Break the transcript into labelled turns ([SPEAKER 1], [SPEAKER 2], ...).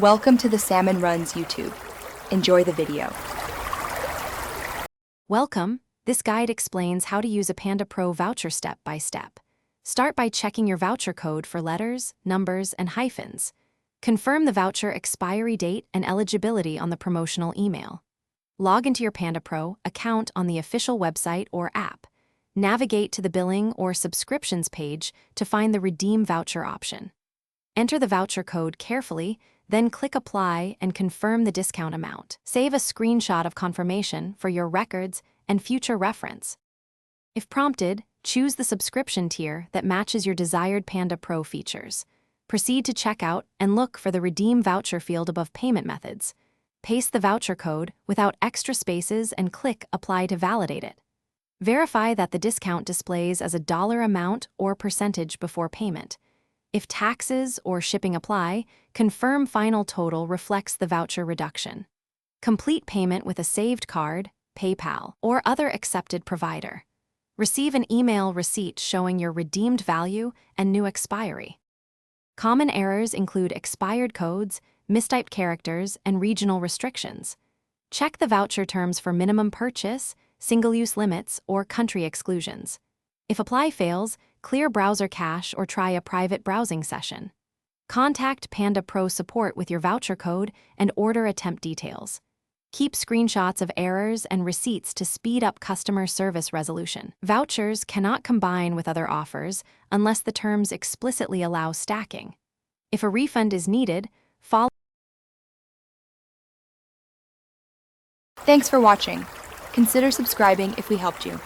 [SPEAKER 1] Welcome to the Salmon Runs YouTube. Enjoy the video.
[SPEAKER 2] Welcome. This guide explains how to use a Panda Pro voucher step by step. Start by checking your voucher code for letters, numbers, and hyphens. Confirm the voucher expiry date and eligibility on the promotional email. Log into your Panda Pro account on the official website or app. Navigate to the billing or subscriptions page to find the redeem voucher option. Enter the voucher code carefully, then click Apply and confirm the discount amount. Save a screenshot of confirmation for your records and future reference. If prompted, choose the subscription tier that matches your desired Panda Pro features. Proceed to checkout and look for the Redeem Voucher field above Payment Methods. Paste the voucher code without extra spaces and click Apply to validate it. Verify that the discount displays as a dollar amount or percentage before payment. If taxes or shipping apply, confirm final total reflects the voucher reduction. Complete payment with a saved card, PayPal, or other accepted provider. Receive an email receipt showing your redeemed value and new expiry. Common errors include expired codes, mistyped characters, and regional restrictions. Check the voucher terms for minimum purchase, single-use limits, or country exclusions. If apply fails, clear browser cache or try a private browsing session. Contact Panda Pro support with your voucher code and order attempt details. Keep screenshots of errors and receipts to speed up customer service resolution. Vouchers cannot combine with other offers unless the terms explicitly allow stacking. If a refund is needed, follow.
[SPEAKER 1] Thanks for watching. Consider subscribing if we helped you.